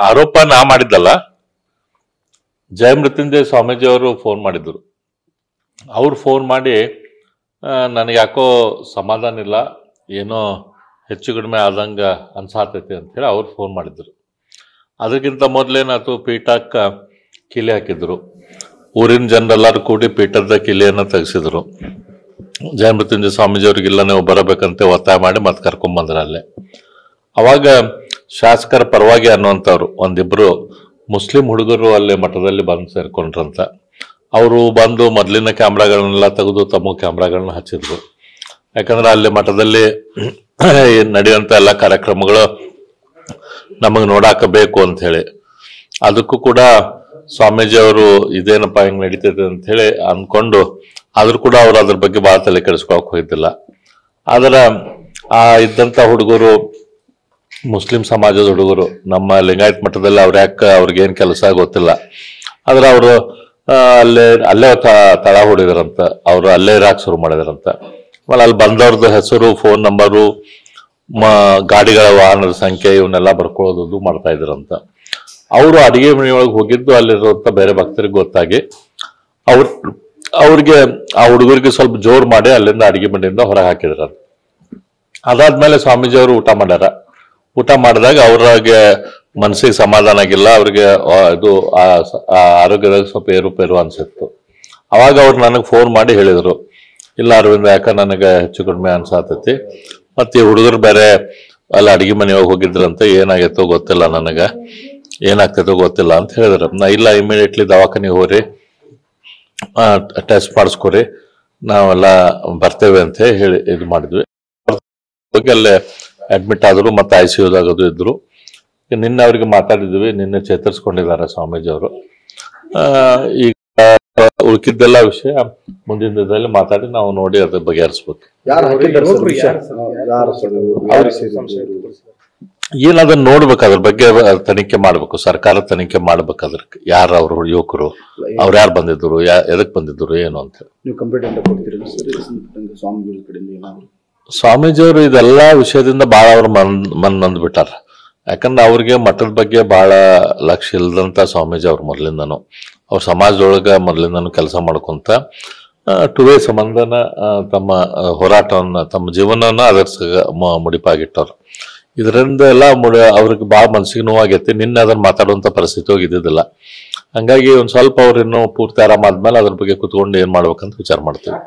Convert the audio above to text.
ಆರೋಪ ನಾ ಮಾಡಿದ್ದಲ್ಲ, ಜಯಮೃತ್ಯುಂಜಯ ಸ್ವಾಮೀಜಿ ಅವರು ಫೋನ್ ಮಾಡಿದ್ರು. ಅವ್ರು ಫೋನ್ ಮಾಡಿ ನನಗೆ ಯಾಕೋ ಸಮಾಧಾನ ಇಲ್ಲ, ಏನೋ ಹೆಚ್ಚು ಕಡಿಮೆ ಆದಂಗ ಅನ್ಸಾತೈತಿ ಅಂತೇಳಿ ಅವ್ರು ಫೋನ್ ಮಾಡಿದ್ರು. ಅದಕ್ಕಿಂತ ಮೊದಲೇನಾಯ್ತು, ಪೀಠಕ್ಕೆ ಕಿಲೆ ಹಾಕಿದ್ರು. ಊರಿನ ಜನರೆಲ್ಲರೂ ಕೂಡಿ ಪೀಠದ ಕಿಲೆಯನ್ನು ತೆಗೆಸಿದ್ರು. ಜಯಮೃತ್ಯುಂಜಯ ಸ್ವಾಮೀಜಿ ಅವ್ರಿಗಿಲ್ಲ, ನೀವು ಬರಬೇಕಂತೆ ಒತ್ತಾಯ ಮಾಡಿ ಮತ್ತೆ ಕರ್ಕೊಂಬಂದ್ರ ಅಲ್ಲೇ. ಅವಾಗ ಶಾಸಕರ ಪರವಾಗಿ ಅನ್ನುವಂಥವ್ರು ಒಂದಿಬ್ರು ಮುಸ್ಲಿಂ ಹುಡುಗರು ಅಲ್ಲೇ ಮಠದಲ್ಲಿ ಬಂದು ಸೇರ್ಕೊಂಡ್ರಂತ. ಅವರು ಬಂದು ಮೊದಲಿನ ಕ್ಯಾಮ್ರಾಗಳನ್ನೆಲ್ಲ ತೆಗೆದು ತಮ್ಮ ಕ್ಯಾಮ್ರಾಗಳನ್ನ ಹಚ್ಚಿದ್ರು. ಯಾಕಂದ್ರೆ ಅಲ್ಲಿ ಮಠದಲ್ಲಿ ನಡೆಯುವಂಥ ಎಲ್ಲ ಕಾರ್ಯಕ್ರಮಗಳು ನಮಗೆ ನೋಡಾಕಬೇಕು ಅಂತ ಹೇಳಿ. ಅದಕ್ಕೂ ಕೂಡ ಸ್ವಾಮೀಜಿ ಅವರು ಇದೇನಪ್ಪ ಹಿಂಗೆ ನಡೀತೈತೆ ಅಂತ ಹೇಳಿ ಅನ್ಕೊಂಡು, ಆದ್ರೂ ಕೂಡ ಅವ್ರು ಅದ್ರ ಬಗ್ಗೆ ಭಾಳ ತಲೆ ಕೆಡಿಸ್ಕೊಳಕ್ ಹೋಗಿದ್ದಿಲ್ಲ. ಆದ್ರೆ ಇದ್ದಂಥ ಹುಡುಗರು ಮುಸ್ಲಿಂ ಸಮಾಜದ ಹುಡುಗರು, ನಮ್ಮ ಲಿಂಗಾಯತ್ ಮಠದಲ್ಲಿ ಅವ್ರಿಗೇನು ಕೆಲಸ ಗೊತ್ತಿಲ್ಲ. ಆದ್ರೆ ಅವರು ಅಲ್ಲೇ ತಳ ಹೊಡಿದಾರಂತ, ಅವ್ರು ಅಲ್ಲೇ ಇರಾಕ್ ಶುರು ಮಾಡಿದಾರಂತ. ಆಮೇಲೆ ಅಲ್ಲಿ ಬಂದವ್ರದ್ದು ಹೆಸರು, ಫೋನ್ ನಂಬರು, ಗಾಡಿಗಳ ವಾಹನದ ಸಂಖ್ಯೆ ಇವನ್ನೆಲ್ಲ ಬರ್ಕೊಳ್ಳೋದು ಮಾಡ್ತಾ ಇದ್ರಂತ. ಅವರು ಅಡಿಗೆ ಮನೆಯೊಳಗೆ ಹೋಗಿದ್ದು ಅಲ್ಲಿರುವಂತ ಬೇರೆ ಭಕ್ತರಿಗೆ ಗೊತ್ತಾಗಿ ಅವ್ರಿಗೆ ಆ ಹುಡುಗರಿಗೆ ಸ್ವಲ್ಪ ಜೋರ್ ಮಾಡಿ ಅಲ್ಲಿಂದ ಅಡಿಗೆ ಮನೆಯಿಂದ ಹೊರಗೆ ಹಾಕಿದ್ರ. ಅದಾದ್ಮೇಲೆ ಸ್ವಾಮೀಜಿ ಅವರು ಊಟ ಮಾಡ್ಯಾರ. ಊಟ ಮಾಡಿದಾಗ ಅವ್ರಿಗೆ ಮನಸ್ಸಿಗೆ ಸಮಾಧಾನ ಆಗಿಲ್ಲ, ಅವ್ರಿಗೆ ಇದು ಆರೋಗ್ಯದಾಗ ಸ್ವಲ್ಪ ಏರುಪೇರು ಅನ್ಸಿತ್ತು. ಅವಾಗ ಅವ್ರು ನನಗೆ ಫೋನ್ ಮಾಡಿ ಹೇಳಿದ್ರು, ಇಲ್ಲ ಅರವಿಂದ, ಯಾಕ ನನಗೆ ಹೆಚ್ಚು ಕಡಿಮೆ ಅನ್ಸಾತೈತಿ, ಮತ್ತೆ ಈ ಹುಡುಗರು ಬೇರೆ ಅಲ್ಲಿ ಅಡಿಗೆ ಮನೆಯೊಳಗೆ ಹೋಗಿದ್ರಂತೆ, ಏನಾಗೈತೋ ಗೊತ್ತಿಲ್ಲ, ನನಗೆ ಏನಾಗ್ತೈತೋ ಗೊತ್ತಿಲ್ಲ ಅಂತ ಹೇಳಿದ್ರು. ನಾ ಇಲ್ಲ, ಇಮಿಡಿಯೇಟ್ಲಿ ದವಾಖಾನಿಗೆ ಹೋಗ್ರಿ, ಟೆಸ್ಟ್ ಮಾಡಿಸ್ಕೊರಿ, ನಾವೆಲ್ಲ ಬರ್ತೇವೆ ಅಂತ ಹೇಳಿ ಇದು ಮಾಡಿದ್ವಿ. ಹೋಗಿ ಅಲ್ಲೇ ಅಡ್ಮಿಟ್ ಆದ್ರು, ಮತ್ತೆ ICUದಾಗದು ಇದ್ರು. ನಿನ್ನೆ ಅವ್ರಿಗೆ ಮಾತಾಡಿದ್ವಿ, ನಿನ್ನೆ ಚೇತರಿಸ್ಕೊಂಡಿದ್ದಾರೆ ಸ್ವಾಮೀಜಿ ಅವರು. ಈಗ ಉಳ್ಕಿದ್ದೆಲ್ಲ ವಿಷಯ ಮುಂದಿನ ದಿನದಲ್ಲಿ ಮಾತಾಡಿ ನಾವು ನೋಡಿ ಅದ್ರ ಬಗೆಹರಿಸ್ಬೇಕು. ಏನದನ್ನ ನೋಡ್ಬೇಕು, ಅದ್ರ ಬಗ್ಗೆ ತನಿಖೆ ಮಾಡ್ಬೇಕು, ಸರ್ಕಾರ ತನಿಖೆ ಮಾಡ್ಬೇಕು. ಅದಕ್ಕೆ ಯಾರು ಅವ್ರು ಯುವಕರು, ಅವ್ರು ಯಾರು ಬಂದಿದ್ರು, ಎದಕ್ ಬಂದಿದ್ರು, ಏನು ಅಂತ. ಸ್ವಾಮೀಜಿಯವರು ಇದೆಲ್ಲ ವಿಷಯದಿಂದ ಬಹಳ ಅವ್ರ ಮನ್ ನೊಂದ್ಬಿಟ್ಟಾರ. ಯಾಕಂದ್ರೆ ಅವ್ರಿಗೆ ಮಠದ ಬಗ್ಗೆ ಬಹಳ ಲಕ್ಷ್ಯ ಇಲ್ದಂತ ಸ್ವಾಮೀಜಿ ಅವ್ರು ಮೊದಲಿಂದನು, ಅವ್ರ ಸಮಾಜದೊಳಗ ಮೊದಲಿಂದನು ಕೆಲಸ ಮಾಡ್ಕೊಂತ ಟುವೇ ಸಂಬಂಧನ ತಮ್ಮ ಹೋರಾಟವನ್ನ, ತಮ್ಮ ಜೀವನವನ್ನ ಅದರ ಮುಡಿಪಾಗಿಟ್ಟವ್ರು. ಇದರಿಂದ ಎಲ್ಲ ಅವ್ರಿಗೆ ಬಹಳ ಮನಸ್ಸಿಗೆ ನೋವಾಗೈತಿ. ನಿನ್ನೆ ಅದನ್ನ ಮಾತಾಡುವಂತ ಪರಿಸ್ಥಿತಿ ಹೋಗಿದ್ದಿಲ್ಲ. ಹಂಗಾಗಿ ಒಂದ್ ಸ್ವಲ್ಪ ಅವ್ರು ಇನ್ನೂ ಪೂರ್ತಿ ಆರಾಮಾದ್ಮೇಲೆ ಅದ್ರ ಬಗ್ಗೆ ಕುತ್ಕೊಂಡು ಏನ್ ಮಾಡ್ಬೇಕಂತ ವಿಚಾರ ಮಾಡ್ತೀವಿ.